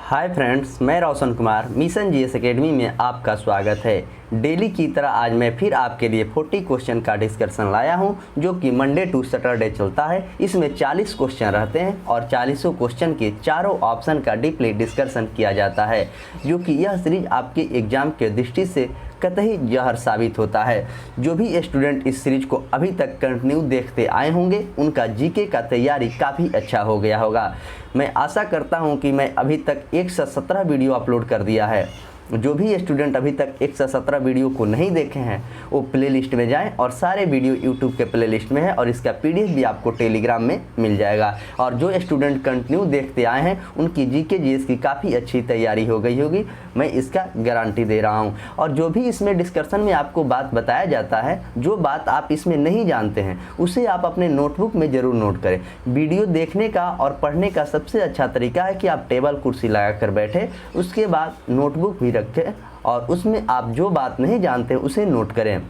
Hi friends, मैं Roshan Kumar mission GS academy में आपका स्वागत है। डेली की तरह आज मैं फिर आपके लिए 40 क्वेश्चन का डिस्कशन लाया हूं, जो कि मंडे टू सैटरडे चलता है। इसमें 40 क्वेश्चन रहते हैं और 40 क्वेश्चन के चारों ऑप्शन का डीपली डिस्कशन किया जाता है, जो कि यह सीरीज आपके एग्जाम के दृष्टि से कतई जहर साबित होता है। जो भी स्टूडेंट इस सीरीज को अभी तक कंटिन्यू देखते आए होंगे, उनका जीके का तैयारी काफ़ी अच्छा हो गया होगा। मैं आशा करता हूं कि मैं अभी तक 117 वीडियो अपलोड कर दिया है। जो भी स्टूडेंट अभी तक 117 वीडियो को नहीं देखे हैं, वो प्लेलिस्ट में जाएं और सारे वीडियो यूट्यूब के प्लेलिस्ट में है और इसका पीडीएफ भी आपको टेलीग्राम में मिल जाएगा। और जो स्टूडेंट कंटिन्यू देखते आए हैं, उनकी जीके जीएस की काफ़ी अच्छी तैयारी हो गई होगी, मैं इसका गारंटी दे रहा हूं। और जो भी इसमें डिस्कशन में आपको बात बताया जाता है, जो बात आप इसमें नहीं जानते हैं, उसे आप अपने नोटबुक में ज़रूर नोट करें। वीडियो देखने का और पढ़ने का सबसे अच्छा तरीका है कि आप टेबल कुर्सी लगा कर बैठे, उसके बाद नोटबुक भी रखें और उसमें आप जो बात नहीं जानते उसे नोट करें।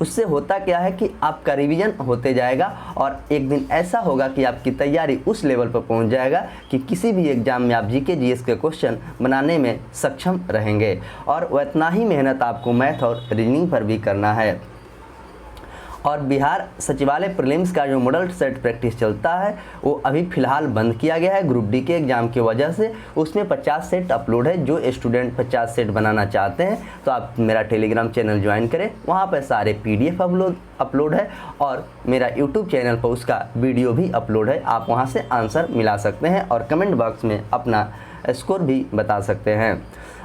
उससे होता क्या है कि आपका रिवीजन होते जाएगा और एक दिन ऐसा होगा कि आपकी तैयारी उस लेवल पर पहुंच जाएगा कि किसी भी एग्जाम में आप जीके जीएस के क्वेश्चन बनाने में सक्षम रहेंगे। और उतना ही मेहनत आपको मैथ और रीजनिंग पर भी करना है। और बिहार सचिवालय प्रीलिम्स का जो मॉडल सेट प्रैक्टिस चलता है, वो अभी फ़िलहाल बंद किया गया है ग्रुप डी के एग्ज़ाम की वजह से। उसमें 50 सेट अपलोड है। जो स्टूडेंट 50 सेट बनाना चाहते हैं तो आप मेरा टेलीग्राम चैनल ज्वाइन करें, वहाँ पर सारे पीडीएफ अपलोड है और मेरा यूट्यूब चैनल पर उसका वीडियो भी अपलोड है। आप वहाँ से आंसर मिला सकते हैं और कमेंट बॉक्स में अपना स्कोर भी बता सकते हैं।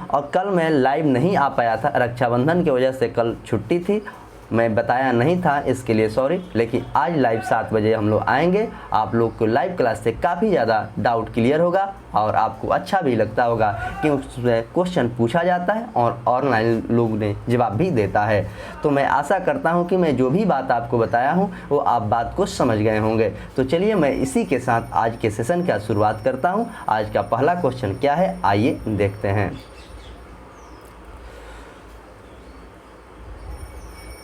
और कल मैं लाइव नहीं आ पाया था, रक्षाबंधन की वजह से कल छुट्टी थी, मैं बताया नहीं था, इसके लिए सॉरी। लेकिन आज लाइव 7 बजे हम लोग आएंगे। आप लोग को लाइव क्लास से काफ़ी ज़्यादा डाउट क्लियर होगा और आपको अच्छा भी लगता होगा कि उसमें क्वेश्चन पूछा जाता है और ऑनलाइन लोग ने जवाब भी देता है। तो मैं आशा करता हूं कि मैं जो भी बात आपको बताया हूं, वो आप बात को समझ गए होंगे। तो चलिए मैं इसी के साथ आज के सेशन का शुरुआत करता हूँ। आज का पहला क्वेश्चन क्या है, आइए देखते हैं।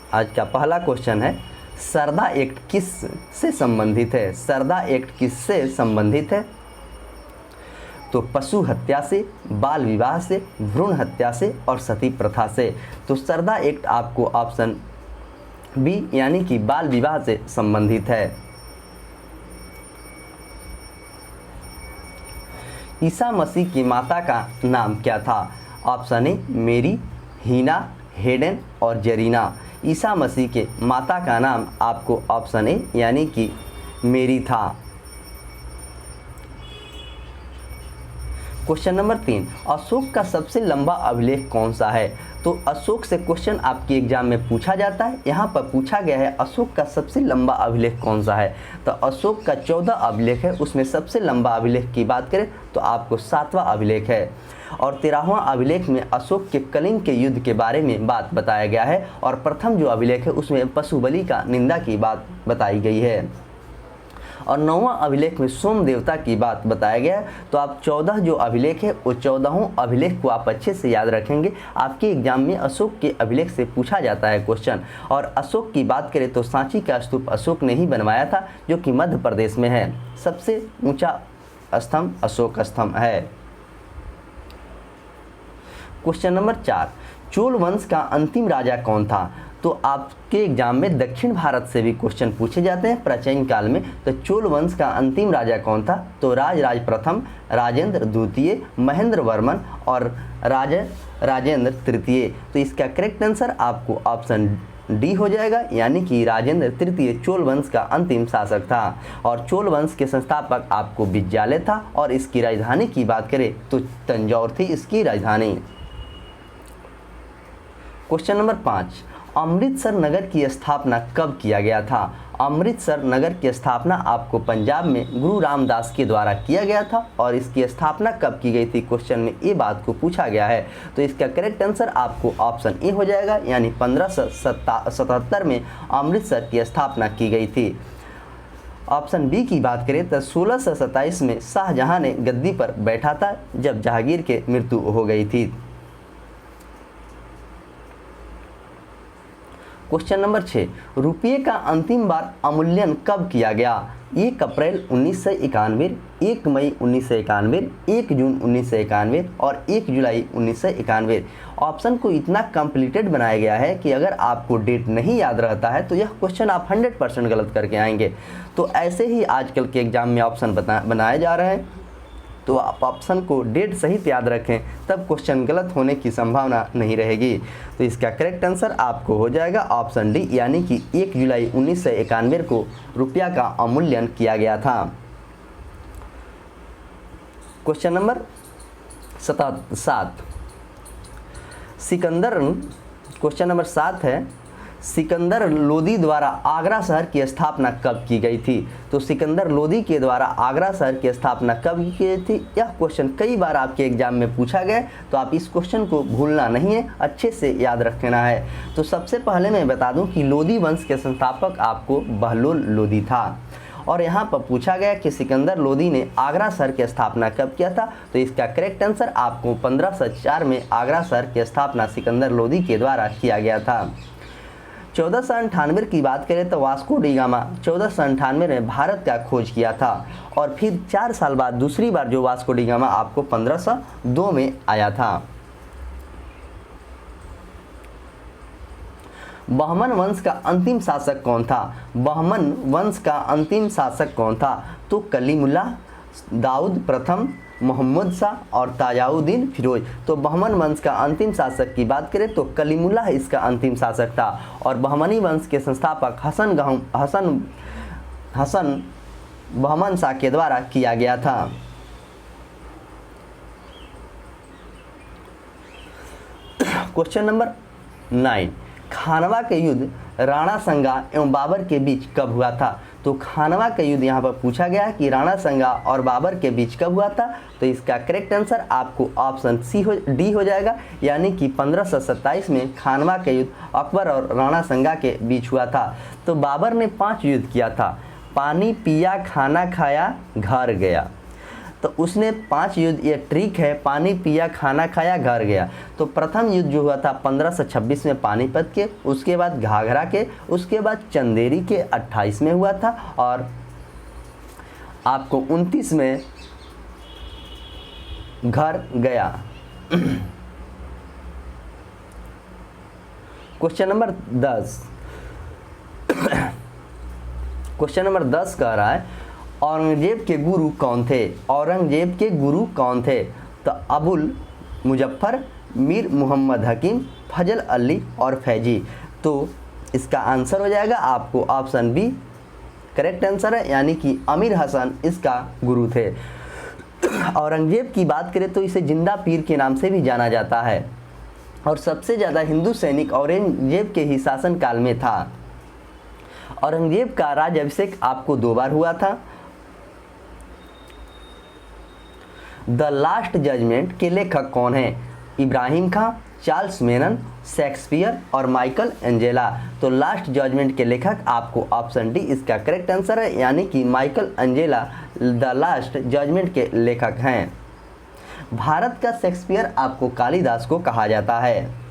आज का पहला क्वेश्चन है, सरदा एक्ट किस से संबंधित है? सरदा एक्ट किस से संबंधित है? तो पशु हत्या से, बाल विवाह से, भ्रूण हत्या से और सती प्रथा से। तो सरदा एक्ट आपको ऑप्शन बी यानी कि बाल विवाह से संबंधित है। ईसा मसीह की माता का नाम क्या था? ऑप्शन ए मेरी, हीना, हेडन और जरीना। ईसा मसीह के माता का नाम आपको ऑप्शन ए यानी कि मेरी था। क्वेश्चन नंबर 3, अशोक का सबसे लंबा अभिलेख कौन सा है? तो अशोक से क्वेश्चन आपके एग्जाम में पूछा जाता है। यहाँ पर पूछा गया है अशोक का सबसे लंबा अभिलेख कौन सा है। तो अशोक का 14 अभिलेख है, उसमें सबसे लंबा अभिलेख की बात करें तो आपको 7वां अभिलेख है। और 13वां अभिलेख में अशोक के कलिंग के युद्ध के बारे में बात बताया गया है। और प्रथम जो अभिलेख है उसमें पशु बलि का निंदा की बात बताई गई है। और 9वां अभिलेख में सोम देवता की बात बताया गया है। तो आप 14 जो अभिलेख है, वो 14वां अभिलेख को आप अच्छे से याद रखेंगे। आपके एग्जाम में अशोक के अभिलेख से पूछा जाता है क्वेश्चन। और अशोक की बात करें तो सांची का स्तूप अशोक ने ही बनवाया था, जो कि मध्य प्रदेश में है। सबसे ऊंचा स्तंभ अशोक स्तंभ है। क्वेश्चन नंबर 4, चोल वंश का अंतिम राजा कौन था? तो आपके एग्जाम में दक्षिण भारत से भी क्वेश्चन पूछे जाते हैं प्राचीन काल में। तो चोल वंश का अंतिम राजा कौन था? तो राजराज प्रथम, राजेंद्र द्वितीय, महेंद्र वर्मन और राजेंद्र तृतीय। तो इसका करेक्ट आंसर आपको ऑप्शन डी हो जाएगा, यानी कि राजेंद्र तृतीय चोल वंश का अंतिम शासक था। और चोल वंश के संस्थापक आपको विद्यालय था। और इसकी राजधानी की बात करें तो तंजौर थी इसकी राजधानी। क्वेश्चन नंबर 5, अमृतसर नगर की स्थापना कब किया गया था? अमृतसर नगर की स्थापना आपको पंजाब में गुरु रामदास के द्वारा किया गया था। और इसकी स्थापना कब की गई थी, क्वेश्चन में ये बात को पूछा गया है। तो इसका करेक्ट आंसर आपको ऑप्शन ए हो जाएगा, यानी 1577 में अमृतसर की स्थापना की गई थी। ऑप्शन बी की बात करें तो 1627 में शाहजहां ने गद्दी पर बैठा था, जब जहांगीर के मृत्यु हो गई थी। क्वेश्चन नंबर 6, रुपये का अंतिम बार अवमूल्यन कब किया गया? 1 अप्रैल 1991, 1 मई 1991, 1 जून 1991 और 1 जुलाई 1991। ऑप्शन को इतना कॉम्प्लिकेटेड बनाया गया है कि अगर आपको डेट नहीं याद रहता है तो यह क्वेश्चन आप 100% गलत करके आएंगे। तो ऐसे ही आजकल के एग्जाम में ऑप्शन बनाए जा रहे हैं, तो आप ऑप्शन को डेट सहित याद रखें, तब क्वेश्चन गलत होने की संभावना नहीं रहेगी। तो इसका करेक्ट आंसर आपको हो जाएगा ऑप्शन डी, यानी कि 1 जुलाई 1991 को रुपया का अवमूल्यन किया गया था। Question number 7, Sikandar, question number 7 है, सिकंदर लोदी द्वारा आगरा शहर की स्थापना कब की गई थी? तो सिकंदर लोदी के द्वारा आगरा शहर की स्थापना कब की गई थी? यह क्वेश्चन कई बार आपके एग्जाम में पूछा गया, तो आप इस क्वेश्चन को भूलना नहीं है, अच्छे से याद रखना है। तो सबसे पहले मैं बता दूं कि लोदी वंश के संस्थापक आपको बहलोल लोदी था, और यहाँ पर पूछा गया कि सिकंदर लोदी ने आगरा शहर की स्थापना कब किया था? तो इसका करेक्ट आंसर आपको 1504 में आगरा शहर की स्थापना सिकंदर लोदी के द्वारा किया गया था। 1498 की बात करें तो वास्को डी गामा 1498 में भारत का खोज किया था, और फिर 4 साल बाद दूसरी बार जो वास्को डी गामा आपको 1502 में आया था। बहमन वंश का अंतिम शासक कौन था? बहमन वंश का अंतिम शासक कौन था? तो कलीमुल्लाह, दाऊद प्रथम, मोहम्मद शाह और ताजाउद्दीन फिरोज। तो बहमन वंश का अंतिम शासक की बात करें तो कलीमुल्लाह इसका अंतिम शासक था, और बहमनी वंश के संस्थापक हसन बहमन शाह के द्वारा किया गया था। क्वेश्चन नंबर 9, खानवा के युद्ध राणा संगा एवं बाबर के बीच कब हुआ था? तो खानवा का युद्ध यहाँ पर पूछा गया कि राणा संगा और बाबर के बीच कब हुआ था? तो इसका करेक्ट आंसर आपको ऑप्शन डी हो जाएगा, यानी कि 1527 में खानवा का युद्ध अकबर और राणा संगा के बीच हुआ था। तो बाबर ने 5 युद्ध किया था, पानी पिया, खाना खाया, घर गया। तो उसने 5 युद्ध, ये ट्रिक है, पानी पिया, खाना खाया, घर गया। तो प्रथम युद्ध जो हुआ था 1526 में पानीपत के, उसके बाद घाघरा के, उसके बाद चंदेरी के 28 में हुआ था, और आपको 29 में घर गया। क्वेश्चन नंबर 10, क्वेश्चन नंबर 10 कह रहा है औरंगजेब के गुरु कौन थे? औरंगजेब के गुरु कौन थे? तो अबुल मुजफ्फर, मीर मोहम्मद हकीम, फजल अली और फैजी। तो इसका आंसर हो जाएगा आपको ऑप्शन बी, करेक्ट आंसर है, यानी कि अमीर हसन इसका गुरु थे। औरंगजेब की बात करें तो इसे जिंदा पीर के नाम से भी जाना जाता है, और सबसे ज़्यादा हिंदू सैनिक औरंगजेब के ही शासनकाल में था। औरंगजेब का राज्याभिषेक आपको 2 बार हुआ था। द लास्ट जजमेंट के लेखक कौन है? इब्राहिम खां, चार्ल्स मेनन, शेक्सपियर और माइकल एंजेला। तो लास्ट जजमेंट के लेखक आपको ऑप्शन डी इसका करेक्ट आंसर है, यानी कि Michelangelo the last judgment के लेखक हैं। भारत का शेक्सपियर आपको कालिदास को कहा जाता है।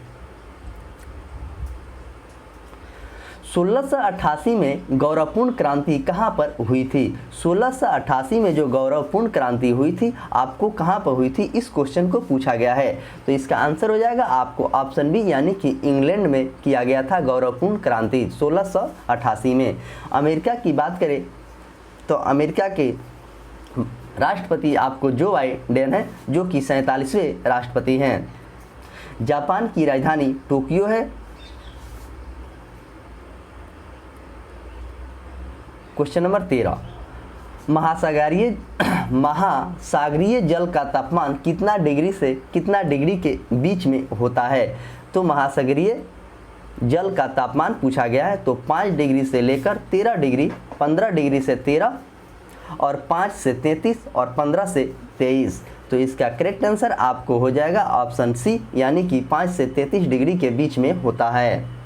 1688 में गौरवपूर्ण क्रांति कहाँ पर हुई थी? 1688 में जो गौरवपूर्ण क्रांति हुई थी आपको कहाँ पर हुई थी, इस क्वेश्चन को पूछा गया है। तो इसका आंसर हो जाएगा आपको ऑप्शन बी, यानी कि इंग्लैंड में किया गया था गौरवपूर्ण क्रांति 1688 में। अमेरिका की बात करें तो अमेरिका के राष्ट्रपति आपको जो बाइडेन है, जो कि 47वें राष्ट्रपति हैं। जापान की राजधानी टोक्यो है। क्वेश्चन नंबर 13, महासागरीय जल का तापमान कितना डिग्री से कितना डिग्री के बीच में होता है? तो महासागरीय जल का तापमान पूछा गया है, तो 5 डिग्री से लेकर 13 डिग्री, 15 डिग्री से 13 और 5 से 33 और 15 से 23। तो इसका करेक्ट आंसर आपको हो जाएगा ऑप्शन सी, यानी कि 5 से 33 डिग्री के बीच में होता है।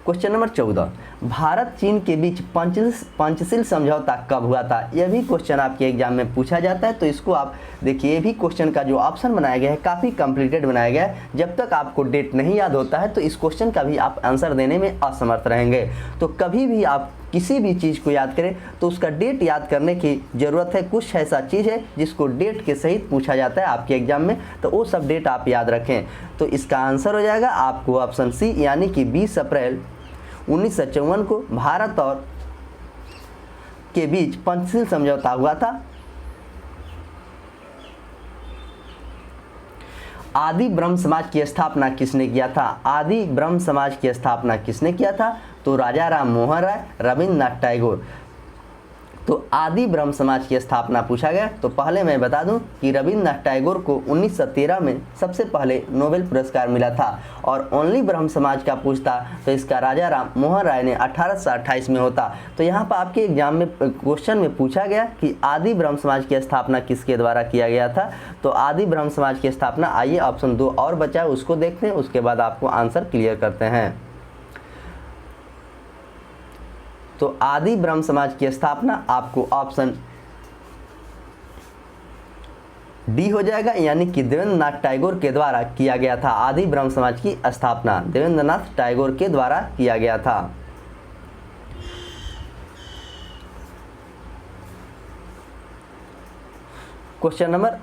क्वेश्चन नंबर 14, भारत चीन के बीच पंचशील समझौता कब हुआ था? यह भी क्वेश्चन आपके एग्जाम में पूछा जाता है, तो इसको आप देखिए, ये भी क्वेश्चन का जो ऑप्शन बनाया गया है काफ़ी कॉम्प्लिकेटेड बनाया गया है। जब तक आपको डेट नहीं याद होता है तो इस क्वेश्चन का भी आप आंसर देने में असमर्थ रहेंगे। तो कभी भी आप किसी भी चीज़ को याद करें तो उसका डेट याद करने की ज़रूरत है। कुछ ऐसा चीज़ है जिसको डेट के सहित पूछा जाता है आपके एग्जाम में, तो वो सब डेट आप याद रखें। तो इसका आंसर हो जाएगा आपको ऑप्शन सी, यानी कि 20 अप्रैल 1954 को भारत और के बीच पंचशील समझौता हुआ था। आदि ब्रह्म समाज की स्थापना किसने किया था? आदि ब्रह्म समाज की स्थापना किसने किया था? तो राजा राम मोहन राय, रविंद्रनाथ टैगोर। तो आदि ब्रह्म समाज की स्थापना पूछा गया, तो पहले मैं बता दूं कि रविंद्रनाथ टैगोर को 1913 में सबसे पहले नोबेल पुरस्कार मिला था। और ओनली ब्रह्म समाज का पूछता तो इसका राजा राम मोहन राय ने 1828 में होता। तो यहाँ पर आपके एग्जाम में क्वेश्चन में पूछा गया कि आदि ब्रह्म समाज की स्थापना किसके द्वारा किया गया था? तो आदि ब्रह्म समाज की स्थापना, आइए ऑप्शन 2 और बचा है उसको देखते हैं, उसके बाद आपको आंसर क्लियर करते हैं। तो आदि ब्रह्म समाज की स्थापना आपको ऑप्शन डी हो जाएगा, यानी कि देवेंद्रनाथ टैगोर के द्वारा किया गया था। आदि ब्रह्म समाज की स्थापना देवेंद्रनाथ टैगोर के द्वारा किया गया था। क्वेश्चन नंबर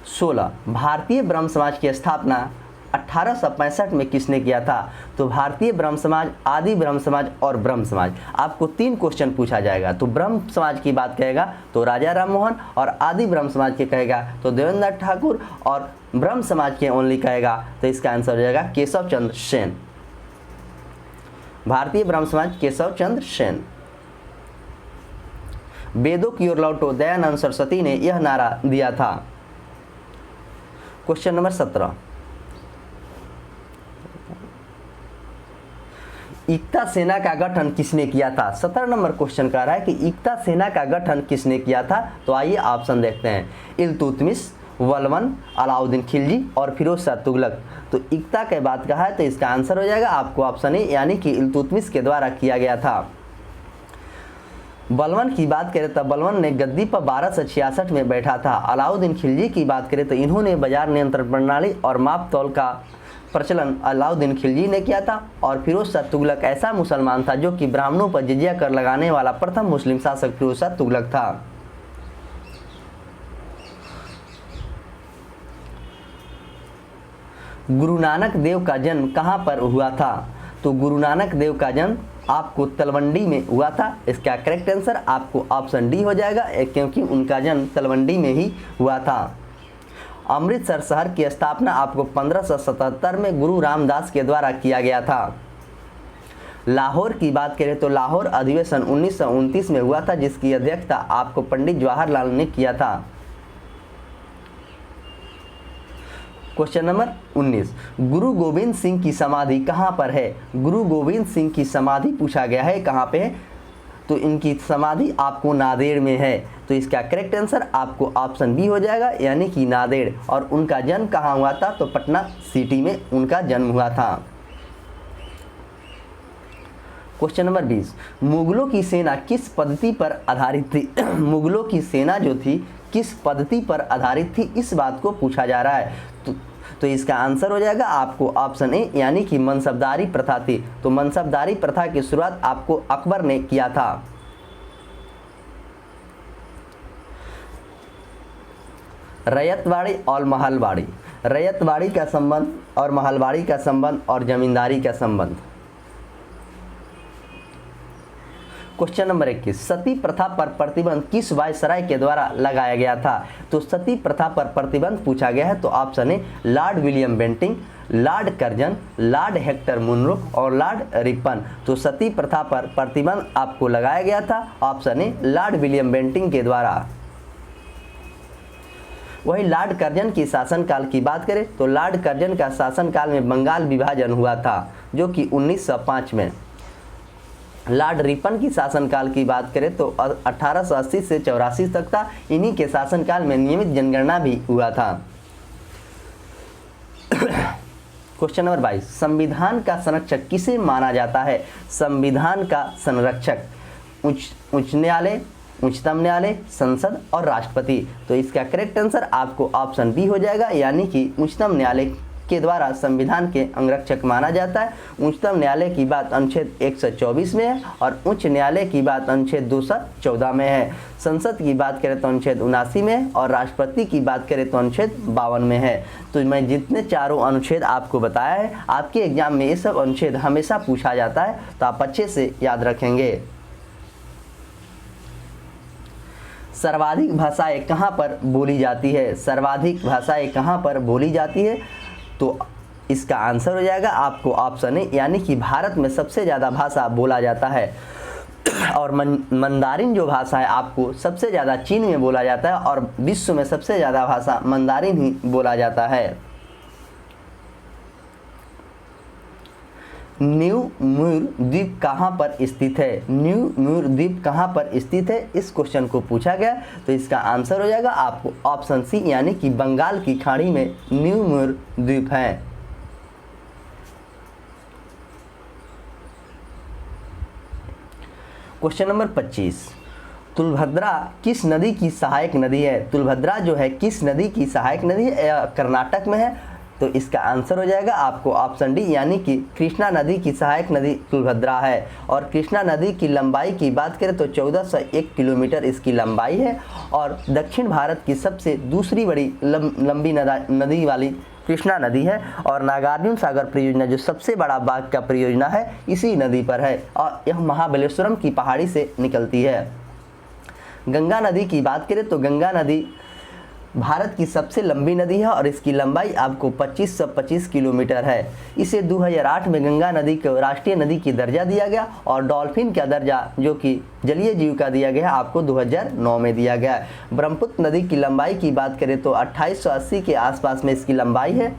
16, भारतीय ब्रह्म समाज की स्थापना 1865 में किसने किया था? तो भारतीय ब्रह्म समाज, आदि ब्रह्म समाज और ब्रह्म समाज, आपको 3 क्वेश्चन पूछा जाएगा। तो ब्रह्म समाज की बात कहेगा तो राजा राम मोहन, और आदि ब्रह्म समाज के कहेगा तो देवेंद्रनाथ ठाकुर, और ब्रह्म समाज के ओनली कहेगा तो इसका आंसर हो जाएगा केशव चंद्र सेन। भारतीय ब्रह्म समाज केशव चंद्र सेन। वेदों की ओर लौटो, दयानंद सरस्वती ने यह नारा दिया था। क्वेश्चन नंबर 17, एकता सेना का गठन किसने किया था? 17 नंबर क्वेश्चन कह रहा है कि एकता सेना का गठन किसने किया था? तो आइए ऑप्शन देखते हैं, इल्तुतमिश, बलबन, अलाउद्दीन खिलजी और फिरोज शाह तुगलक। तो एकता के बात कहा है तो इसका आंसर हो जाएगा आपको ऑप्शन ए, यानी कि इल्तुतमिश के द्वारा किया गया था। बलबन की बात करें तो बलबन ने गद्दी पर 1266 में बैठा था। अलाउद्दीन खिलजी की बात करें तो इन्होंने बाजार नियंत्रण प्रणाली और माप तौल का प्रचलन अलाउद्दीन खिलजी ने किया था। और फिरोज शाह तुगलक ऐसा मुसलमान था जो कि ब्राह्मणों पर जिजिया कर लगाने वाला प्रथम मुस्लिम शासक फिरोज शाह तुगलक था। गुरु नानक देव का जन्म कहां पर हुआ था? तो गुरु नानक देव का जन्म आपको तलवंडी में हुआ था। इसका करेक्ट आंसर आपको ऑप्शन डी हो जाएगा, क्योंकि उनका जन्म तलवंडी में ही हुआ था। अमृतसर शहर की स्थापना आपको 1577 में गुरु रामदास के द्वारा किया गया था। लाहौर की बात करें तो लाहौर अधिवेशन 1929 में हुआ था, जिसकी अध्यक्षता आपको पंडित जवाहरलाल ने किया था। क्वेश्चन नंबर 19, गुरु गोविंद सिंह की समाधि कहां पर है? गुरु गोविंद सिंह की समाधि पूछा गया है, कहां पे है? तो इनकी समाधि आपको नांदेड़ में है। तो इसका करेक्ट आंसर आपको ऑप्शन बी हो जाएगा, यानी कि नांदेड़। और उनका जन्म कहाँ हुआ था? तो पटना सिटी में उनका जन्म हुआ था। क्वेश्चन नंबर 20, मुगलों की सेना किस पद्धति पर आधारित थी? मुगलों की सेना जो थी किस पद्धति पर आधारित थी, इस बात को पूछा जा रहा है। तो इसका आंसर हो जाएगा आपको ऑप्शन ए, यानी कि मनसबदारी प्रथा थी। तो मनसबदारी प्रथा की शुरुआत आपको अकबर ने किया था। रैयतवाड़ी और महलवाड़ी, रैयतवाड़ी का संबंध और महलवाड़ी का संबंध और जमींदारी का संबंध। क्वेश्चन नंबर 21, सती प्रथा पर प्रतिबंध किस वायसराय के द्वारा लगाया गया था? तो सती प्रथा पर प्रतिबंध पूछा गया है, तो option a lord William Bentinck, lord Curzon, lord Hector Munro और लॉर्ड रिपन। तो सती प्रथा पर प्रतिबंध आपको लगाया गया था, option a lord William Bentinck के द्वारा। वही लॉर्ड कर्जन की शासनकाल की बात करें तो लॉर्ड कर्जन का शासनकाल में बंगाल विभाजन हुआ था, जो कि 1905 में। लॉर्ड रिपन की शासनकाल की बात करें तो 1880 से 84 तक था। इन्हीं के शासनकाल में नियमित जनगणना भी हुआ था। क्वेश्चन नंबर 22, संविधान का संरक्षक किसे माना जाता है? संविधान का संरक्षक उच्च न्यायालय, उच्चतम न्यायालय, संसद और राष्ट्रपति। तो इसका करेक्ट आंसर आपको ऑप्शन बी हो जाएगा, यानी कि उच्चतम न्यायालय के द्वारा संविधान के अंगरक्षक माना जाता है। उच्चतम न्यायालय की बात अनुच्छेद 124 में है और उच्च न्यायालय की बात अनुच्छेद 214 में है। संसद की बात करें तो अनुच्छेद 79 में है और राष्ट्रपति की बात करें तो अनुच्छेद 52 में है। तो मैं जितने चारों अनुच्छेद आपको बताया है, आपके एग्जाम में ये सब अनुच्छेद हमेशा पूछा जाता है, तो आप अच्छे से याद रखेंगे। सर्वाधिक भाषाएं कहाँ पर बोली जाती है? सर्वाधिक भाषाएं कहाँ पर बोली जाती है? तो इसका आंसर हो जाएगा आपको ऑप्शन ए, यानी कि भारत में सबसे ज़्यादा भाषा बोला जाता है। और मंदारिन जो भाषा है आपको सबसे ज़्यादा चीन में बोला जाता है और विश्व में सबसे ज़्यादा भाषा मंदारिन ही बोला जाता है। न्यू म्यूर द्वीप कहाँ पर स्थित है? न्यू म्यूर द्वीप कहाँ पर स्थित है, इस क्वेश्चन को पूछा गया। तो इसका आंसर हो जाएगा आपको ऑप्शन सी, यानी कि बंगाल की खाड़ी में न्यू म्यूर द्वीप है। क्वेश्चन नंबर 25, तुलभद्रा किस नदी की सहायक नदी है? तुलभद्रा जो है किस नदी की सहायक नदी है? कर्नाटक में है। तो इसका आंसर हो जाएगा आपको ऑप्शन डी, यानी कि कृष्णा नदी की सहायक नदी तुलभद्रा है। और कृष्णा नदी की लंबाई की बात करें तो 1401 किलोमीटर इसकी लंबाई है और दक्षिण भारत की सबसे दूसरी बड़ी लंबी नदी वाली कृष्णा नदी है। और नागार्जुन सागर परियोजना जो सबसे बड़ा बाघ का परियोजना है इसी नदी पर है और यह महाबलेश्वरम की पहाड़ी से निकलती है। गंगा नदी की बात करें तो गंगा नदी भारत की सबसे लंबी नदी है और इसकी लंबाई आपको 2525 किलोमीटर है। इसे 2008 में गंगा नदी को राष्ट्रीय नदी की दर्जा दिया गया और डॉल्फिन का दर्जा जो कि जलीय जीव का दिया गया आपको 2009 में दिया गया। ब्रह्मपुत्र नदी की लंबाई की बात करें तो 2880 के आसपास में इसकी लंबाई है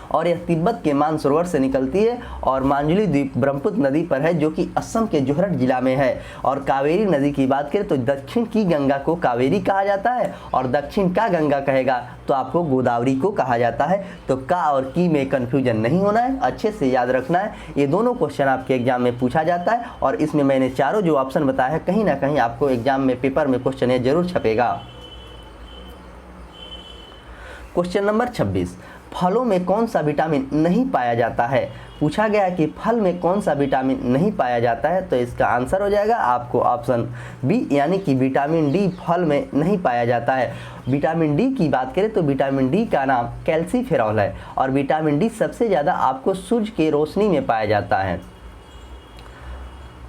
और यह तिब्बत के मानसरोवर से निकलती है और मांजुली द्वीप ब्रह्मपुत्र नदी पर है जो कि असम के जोरहट जिला में है। और कावेरी नदी की बात करें तो दक्षिण की गंगा को कावेरी कहा जाता है और दक्षिण का गंगा कहेगा तो आपको गोदावरी को कहा जाता है। तो का और की में कन्फ्यूजन नहीं होना है, अच्छे से याद रखना है। ये दोनों क्वेश्चन आपके एग्जाम में पूछा जाता है और इसमें मैंने चारों जो ऑप्शन बताया है कहीं ना कहीं आपको एग्जाम में पेपर में क्वेश्चन ये जरूर छपेगा। क्वेश्चन नंबर 26, फलों में कौन सा विटामिन नहीं पाया जाता है? पूछा गया कि फल में कौन सा विटामिन नहीं पाया जाता है। तो इसका आंसर हो जाएगा आपको ऑप्शन बी, यानी कि विटामिन डी फल में नहीं पाया जाता है। विटामिन डी की बात करें तो विटामिन डी का नाम कैल्सीफेरॉल है और विटामिन डी सबसे ज़्यादा आपको सूरज की रोशनी में पाया जाता है।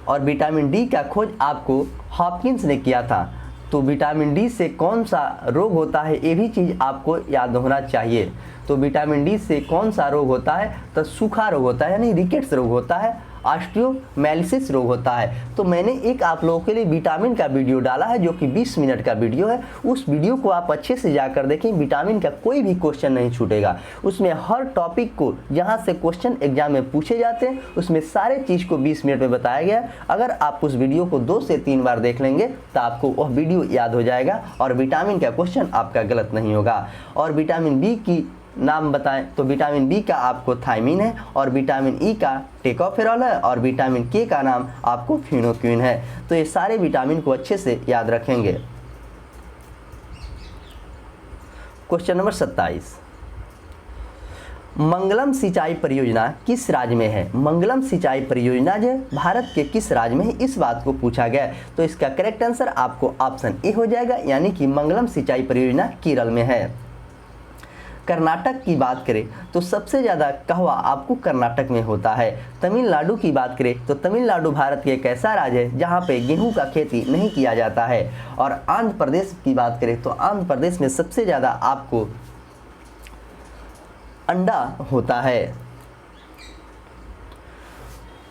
और विटामिन डी का खोज आपको हॉपकिंस ने किया था। तो विटामिन डी से कौन सा रोग होता है ये भी चीज़ आपको याद होना चाहिए। तो विटामिन डी से कौन सा रोग होता है? तो सूखा रोग होता है, यानी रिकेट्स रोग होता है, ऑस्टियोमाइलिसिस रोग होता है। तो मैंने एक आप लोगों के लिए विटामिन का वीडियो डाला है जो कि 20 मिनट का वीडियो है। उस वीडियो को आप अच्छे से जाकर देखें, विटामिन का कोई भी क्वेश्चन नहीं छूटेगा। उसमें हर टॉपिक को जहां से क्वेश्चन एग्जाम में पूछे जाते हैं उसमें सारे चीज़ को 20 मिनट में बताया गया है। अगर आप उस वीडियो को 2 से 3 बार देख लेंगे तो आपको वह वीडियो याद हो जाएगा और विटामिन का क्वेश्चन आपका गलत नहीं होगा। और विटामिन बी की नाम बताएं तो विटामिन बी का आपको थायमिन है और विटामिन ई का टेकोफेरॉल है और विटामिन के का नाम आपको फिनोक्विन है। तो ये सारे विटामिन को अच्छे से याद रखेंगे। क्वेश्चन नंबर 27, मंगलम सिंचाई परियोजना किस राज्य में है? मंगलम सिंचाई परियोजना जो भारत के किस राज्य में है, इस बात को पूछा गया है। तो इसका करेक्ट आंसर आपको ऑप्शन ए हो जाएगा, यानी कि मंगलम सिंचाई परियोजना केरल में है। कर्नाटक की बात करें तो सबसे ज़्यादा कहवा आपको कर्नाटक में होता है। तमिलनाडु की बात करें तो तमिलनाडु भारत के एक ऐसा राज्य है जहाँ पे गेहूं का खेती नहीं किया जाता है। और आंध्र प्रदेश की बात करें तो आंध्र प्रदेश में सबसे ज़्यादा आपको अंडा होता है।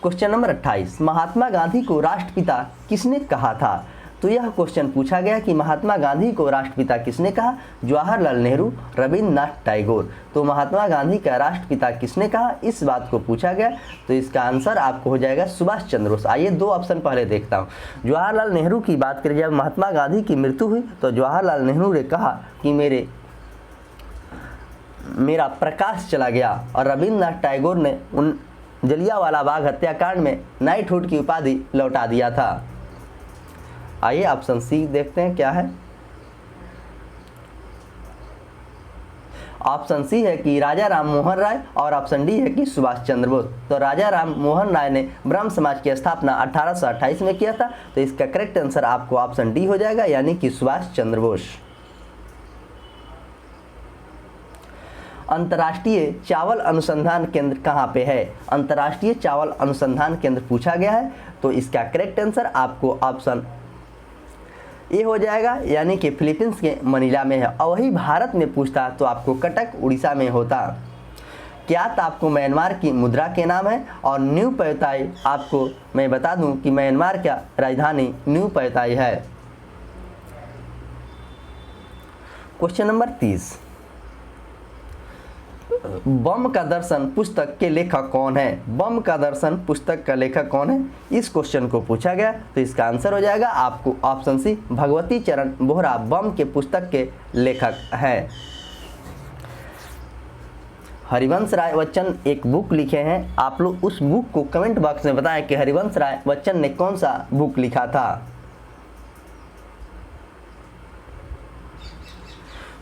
क्वेश्चन नंबर 28, महात्मा गांधी को राष्ट्रपिता किसने कहा था? तो यह क्वेश्चन पूछा गया कि महात्मा गांधी को राष्ट्रपिता किसने कहा? जवाहरलाल नेहरू, रविंद्रनाथ टैगोर। तो महात्मा गांधी का राष्ट्रपिता किसने कहा, इस बात को पूछा गया। तो इसका आंसर आपको हो जाएगा सुभाष चंद्र बोस। आइए 2 ऑप्शन पहले देखता हूँ। जवाहरलाल नेहरू की बात करें, जब महात्मा गांधी की मृत्यु हुई तो जवाहरलाल नेहरू ने कहा कि मेरे मेरा प्रकाश चला गया और रविंद्रनाथ टैगोर ने उन जलियांवाला बाग हत्याकांड में नाइटहुड की उपाधि लौटा दिया था। आइए ऑप्शन सी देखते हैं क्या है। ऑप्शन सी है कि राजा राम मोहन राय और ऑप्शन डी है कि सुभाष चंद्र बोस। तो राजा राम मोहन राय ने ब्रह्म समाज की स्थापना 1828 में किया था। तो इसका करेक्ट आंसर आपको ऑप्शन डी हो जाएगा, यानी कि सुभाष चंद्र बोस। अंतर्राष्ट्रीय चावल अनुसंधान केंद्र कहाँ पे है? अंतर्राष्ट्रीय चावल अनुसंधान केंद्र पूछा गया है। तो इसका करेक्ट आंसर आपको ऑप्शन ए हो जाएगा, यानी कि फिलीपींस के मनीला में है। और वही भारत में पूछता तो आपको कटक उड़ीसा में होता। क्यात आपको म्यांमार की मुद्रा के नाम है और न्यू पैताई आपको मैं बता दूं कि म्यांमार का राजधानी न्यू पैताई है। क्वेश्चन नंबर 30, बम का दर्शन पुस्तक के लेखक कौन है? बम का दर्शन पुस्तक का लेखक कौन है, इस क्वेश्चन को पूछा गया। तो इसका आंसर हो जाएगा आपको ऑप्शन सी, भगवती चरण बोहरा बम के पुस्तक के लेखक हैं। हरिवंश राय बच्चन एक बुक लिखे हैं। आप लोग उस बुक को कमेंट बॉक्स में बताएं कि हरिवंश राय बच्चन ने कौन सा बुक लिखा था।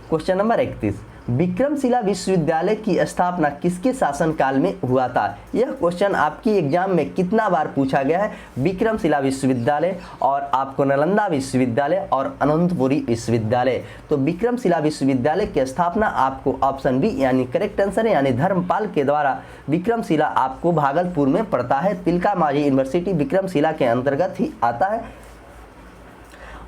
क्वेश्चन नंबर 31, विक्रमशिला विश्वविद्यालय की स्थापना किसके शासनकाल में हुआ था? यह क्वेश्चन आपकी एग्जाम में कितना बार पूछा गया है? विक्रमशिला विश्वविद्यालय और आपको नालंदा विश्वविद्यालय और अनंतपुरी विश्वविद्यालय। तो विक्रमशिला विश्वविद्यालय की स्थापना आपको ऑप्शन बी यानी करेक्ट आंसर है, यानी धर्मपाल के द्वारा। विक्रमशिला आपको भागलपुर में पड़ता है। तिलका मांझी यूनिवर्सिटी विक्रमशिला के अंतर्गत ही आता है।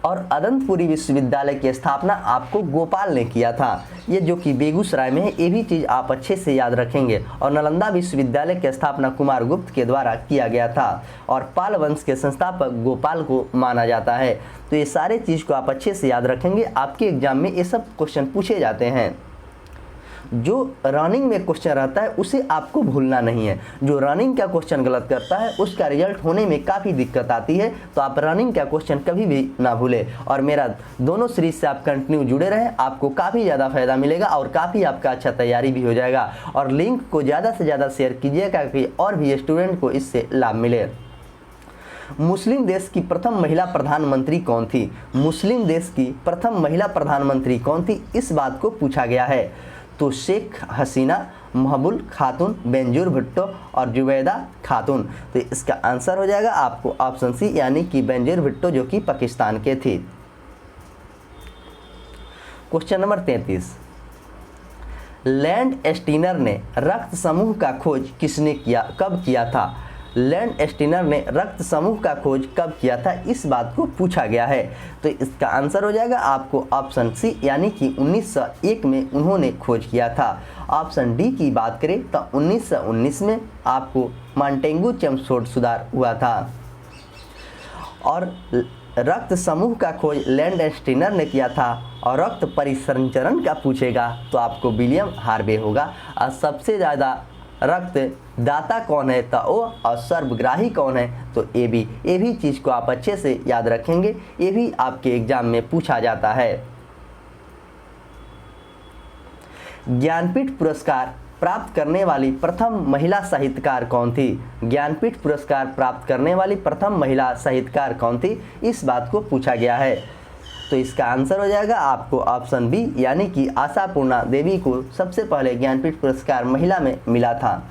और अनंतपुरी विश्वविद्यालय की स्थापना आपको गोपाल ने किया था, ये जो कि बेगूसराय में है। ये भी चीज़ आप अच्छे से याद रखेंगे। और नालंदा विश्वविद्यालय की स्थापना कुमार गुप्त के द्वारा किया गया था और पाल वंश के संस्थापक गोपाल को माना जाता है। तो ये सारे चीज़ को आप अच्छे से याद रखेंगे। आपके एग्जाम में ये सब क्वेश्चन पूछे जाते हैं। जो रनिंग में क्वेश्चन रहता है उसे आपको भूलना नहीं है। जो रनिंग का क्वेश्चन गलत करता है उसका रिजल्ट होने में काफ़ी दिक्कत आती है। तो आप रनिंग का क्वेश्चन कभी भी ना भूलें। और मेरा दोनों सीरीज से आप कंटिन्यू जुड़े रहें, आपको काफ़ी ज़्यादा फायदा मिलेगा और काफ़ी आपका अच्छा तैयारी भी हो जाएगा। और लिंक को ज़्यादा से ज़्यादा शेयर कीजिएगा कि और भी स्टूडेंट को इससे लाभ मिले। मुस्लिम देश की प्रथम महिला प्रधानमंत्री कौन थी? मुस्लिम देश की प्रथम महिला प्रधानमंत्री कौन थी, इस बात को पूछा गया है। तो शेख हसीना, महबूल खातून, बेंजूर भुट्टो और जुबैदा खातून। तो इसका आंसर हो जाएगा आपको ऑप्शन सी, यानी कि बेंजूर भुट्टो जो कि पाकिस्तान के थे। क्वेश्चन नंबर 33, लैंड एस्टीनर ने रक्त समूह का खोज किसने किया, कब किया था? लैंड एस्टीनर ने रक्त समूह का खोज कब किया था, इस बात को पूछा गया है। तो इसका आंसर हो जाएगा आपको ऑप्शन सी, यानी कि 1901 में उन्होंने खोज किया था। ऑप्शन डी की बात करें तो 1919 में आपको मॉन्टेगू चेम्सफोर्ड सुधार हुआ था। और रक्त समूह का खोज लैंड एस्टीनर ने किया था। और रक्त परिसंचरण का पूछेगा तो आपको विलियम हार्वे होगा। और सबसे ज़्यादा रक्त दाता कौन है तो वो, और सर्वग्राही कौन है तो ये भी चीज़ को आप अच्छे से याद रखेंगे। ये भी आपके एग्जाम में पूछा जाता है। ज्ञानपीठ पुरस्कार प्राप्त करने वाली प्रथम महिला साहित्यकार कौन थी? ज्ञानपीठ पुरस्कार प्राप्त करने वाली प्रथम महिला साहित्यकार कौन थी, इस बात को पूछा गया है। तो इसका आंसर हो जाएगा आपको ऑप्शन बी, यानी कि आशापूर्णा देवी को सबसे पहले ज्ञानपीठ पुरस्कार महिला में मिला था।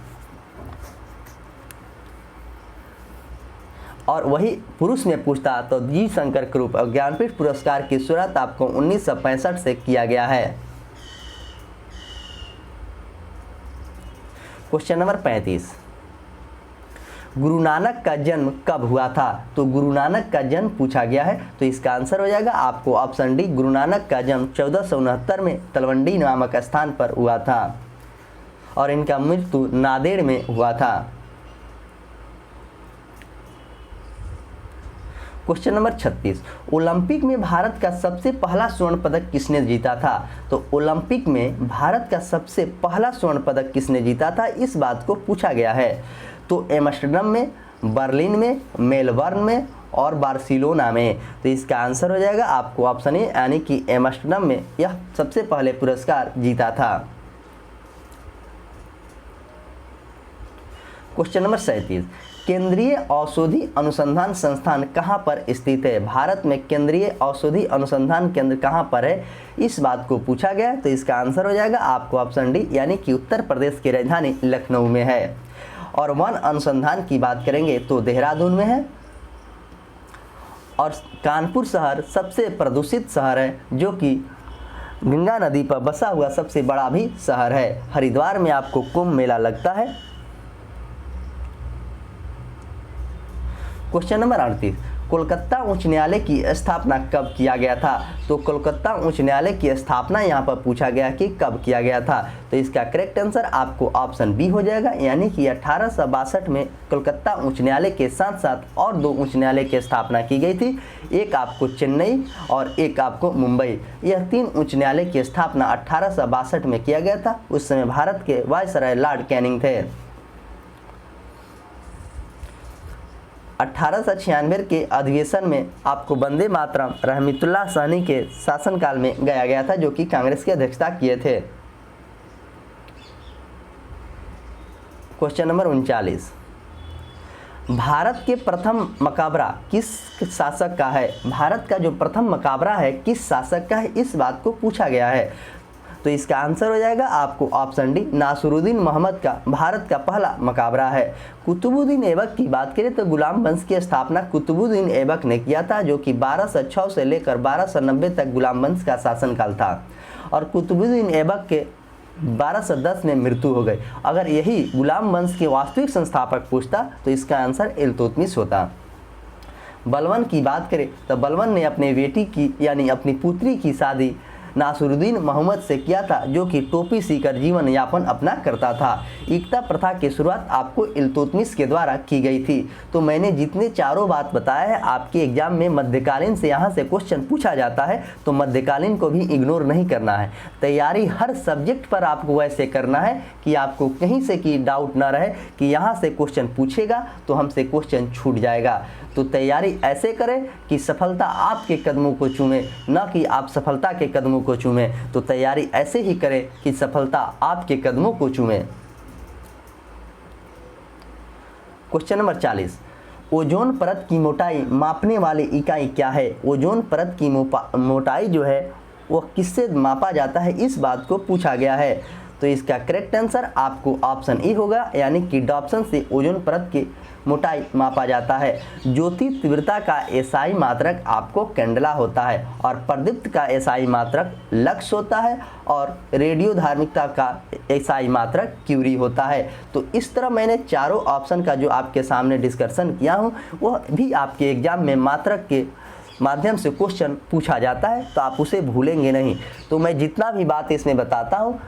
और वही पुरुष में पूछता तो जी शंकर कुरूप। और ज्ञानपीठ पुरस्कार की शुरुआत आपको 1965 से किया गया है। क्वेश्चन नंबर 35, गुरु नानक का जन्म कब हुआ था? तो गुरु नानक का जन्म पूछा गया है। तो इसका आंसर हो जाएगा आपको ऑप्शन डी, गुरु नानक का जन्म 1469 में तलवंडी नामक स्थान पर हुआ था और इनका मृत्यु नांदेड़ में हुआ था। क्वेश्चन नंबर 36, ओलंपिक में भारत का सबसे पहला स्वर्ण पदक किसने जीता था? तो ओलंपिक में भारत का सबसे पहला स्वर्ण पदक किसने जीता था, इस बात को पूछा गया है। तो एम्स्टर्डम में, बर्लिन में, मेलबर्न में और बार्सिलोना में। तो इसका आंसर हो जाएगा आपको ऑप्शन ए, यानी कि एम्स्टर्डम में यह सबसे पहले पुरस्कार जीता था। क्वेश्चन नंबर 37, केंद्रीय औषधि अनुसंधान संस्थान कहाँ पर स्थित है? भारत में केंद्रीय औषधि अनुसंधान केंद्र कहाँ पर है, इस बात को पूछा गया है। तो इसका आंसर हो जाएगा आपको ऑप्शन डी, यानी कि उत्तर प्रदेश की राजधानी लखनऊ में है। और वन अनुसंधान की बात करेंगे तो देहरादून में है। और कानपुर शहर सबसे प्रदूषित शहर है, जो कि गंगा नदी पर बसा हुआ सबसे बड़ा भी शहर है। हरिद्वार में आपको कुंभ मेला लगता है। क्वेश्चन नंबर 38, कोलकाता उच्च न्यायालय की स्थापना कब किया गया था? तो कोलकाता उच्च न्यायालय की स्थापना यहाँ पर पूछा गया कि कब किया गया था। तो इसका करेक्ट आंसर आपको ऑप्शन बी हो जाएगा, यानी कि 1862 में कोलकाता उच्च न्यायालय के साथ साथ और 2 उच्च न्यायालय की स्थापना की गई थी। एक आपको चेन्नई और एक आपको मुंबई। यह 3 उच्च न्यायालय की स्थापना 1862 में किया गया था। उस समय भारत के वायसराय लॉर्ड कैनिंग थे। 1896 के अधिवेशन में आपको वंदे मातरम रहमतुल्लाह सहनी के शासनकाल में गाया गया था, जो कि कांग्रेस की अध्यक्षता किए थे। क्वेश्चन नंबर 39, भारत के प्रथम मकबरा किस शासक का है? भारत का जो प्रथम मकबरा है किस शासक का है, इस बात को पूछा गया है। तो इसका आंसर हो जाएगा आपको ऑप्शन डी, नासिरुद्दीन मोहम्मद का भारत का पहला मकबरा है। कुतुबुद्दीन ऐबक की बात करें तो गुलाम वंश की स्थापना कुतुबुद्दीन ऐबक ने किया था, जो कि 1206 से लेकर 1290 तक गुलाम वंश का शासनकाल था। और कुतुबुद्दीन ऐबक के 1210 में मृत्यु हो गई। अगर यही गुलाम वंश के वास्तविक संस्थापक पूछता तो इसका आंसर इल्तुतमिश होता। बलबन की बात करें तो बलबन ने अपने बेटी की यानी अपनी पुत्री की शादी नासिरुद्दीन मोहम्मद से किया था, जो कि टोपी सीकर जीवन यापन अपना करता था। इक्ता प्रथा की शुरुआत आपको इल्तुतमिश के द्वारा की गई थी। तो मैंने जितने चारों बात बताया है, आपके एग्जाम में मध्यकालीन से यहाँ से क्वेश्चन पूछा जाता है, तो मध्यकालीन को भी इग्नोर नहीं करना है। तैयारी हर सब्जेक्ट पर आपको वैसे करना है कि आपको कहीं से की डाउट ना रहे कि यहाँ से क्वेश्चन पूछेगा तो हमसे क्वेश्चन छूट जाएगा। तो तैयारी ऐसे करें कि सफलता आपके कदमों को चूमे, न कि आप सफलता के कदमों को चूमे। तो तैयारी ऐसे ही करें कि सफलता आपके कदमों को चूमे। क्वेश्चन नंबर 40, ओजोन परत की मोटाई मापने वाली इकाई क्या है? ओजोन परत की मोटाई जो है वो किससे मापा जाता है, इस बात को पूछा गया है। तो इसका करेक्ट आंसर आपको ऑप्शन ई होगा, यानी कि डॉप्शन से ओजोन परत की मोटाई मापा जाता है। ज्योति तीव्रता का एसआई मात्रक आपको कैंडला होता है, और प्रदीप्त का एसआई मात्रक लक्स होता है, और रेडियो धार्मिकता का एसआई मात्रक क्यूरी होता है। तो इस तरह मैंने चारों ऑप्शन का जो आपके सामने डिस्कशन किया हूँ, वह भी आपके एग्जाम में मात्रक के माध्यम से क्वेश्चन पूछा जाता है, तो आप उसे भूलेंगे नहीं। तो मैं जितना भी बात इसमें बताता हूँ,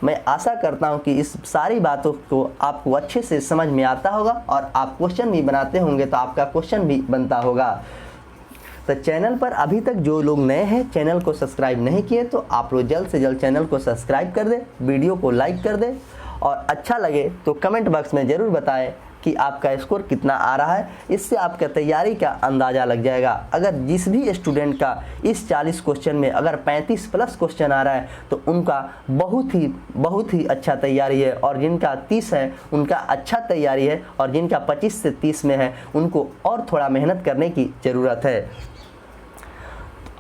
मैं आशा करता हूं कि इस सारी बातों को आपको अच्छे से समझ में आता होगा, और आप क्वेश्चन भी बनाते होंगे तो आपका क्वेश्चन भी बनता होगा। तो चैनल पर अभी तक जो लोग नए हैं, चैनल को सब्सक्राइब नहीं किए, तो आप लोग जल्द से जल्द चैनल को सब्सक्राइब कर दें, वीडियो को लाइक कर दें, और अच्छा लगे तो कमेंट बॉक्स में ज़रूर बताएं कि आपका स्कोर कितना आ रहा है। इससे आपका तैयारी का अंदाज़ा लग जाएगा। अगर जिस भी स्टूडेंट का इस 40 क्वेश्चन में अगर 35 प्लस क्वेश्चन आ रहा है, तो उनका बहुत ही अच्छा तैयारी है, और जिनका 30 है उनका अच्छा तैयारी है, और जिनका 25 से 30 में है उनको और थोड़ा मेहनत करने की ज़रूरत है।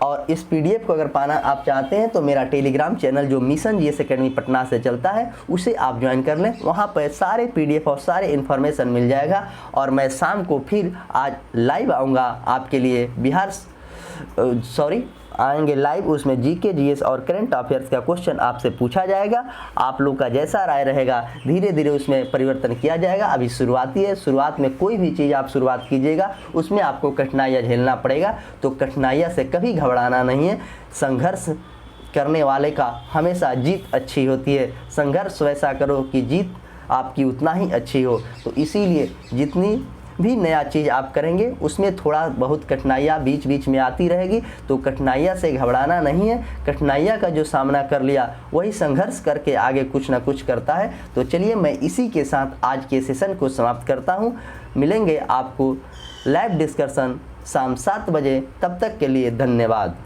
और इस पीडीएफ को अगर पाना आप चाहते हैं तो मेरा टेलीग्राम चैनल जो मिशन जीएस एकेडमी पटना से चलता है, उसे आप ज्वाइन कर लें। वहाँ पर सारे पीडीएफ और सारे इन्फॉर्मेशन मिल जाएगा। और मैं शाम को फिर आज लाइव आऊँगा आपके लिए, आएंगे लाइव। उसमें जीके जीएस और करंट अफेयर्स का क्वेश्चन आपसे पूछा जाएगा। आप लोग का जैसा राय रहेगा धीरे धीरे उसमें परिवर्तन किया जाएगा। अभी शुरुआती है, शुरुआत में कोई भी चीज़ आप शुरुआत कीजिएगा उसमें आपको कठिनाइयाँ झेलना पड़ेगा। तो कठिनाइयाँ से कभी घबराना नहीं है। संघर्ष करने वाले का हमेशा जीत अच्छी होती है। संघर्ष वैसा करो कि जीत आपकी उतना ही अच्छी हो। तो इसीलिए जितनी भी नया चीज़ आप करेंगे उसमें थोड़ा बहुत कठिनाइयाँ बीच बीच में आती रहेगी। तो कठिनाइयाँ से घबराना नहीं है। कठिनाइयाँ का जो सामना कर लिया वही संघर्ष करके आगे कुछ ना कुछ करता है। तो चलिए मैं इसी के साथ आज के सेशन को समाप्त करता हूँ। मिलेंगे आपको लाइव डिस्कशन शाम 7 बजे। तब तक के लिए धन्यवाद।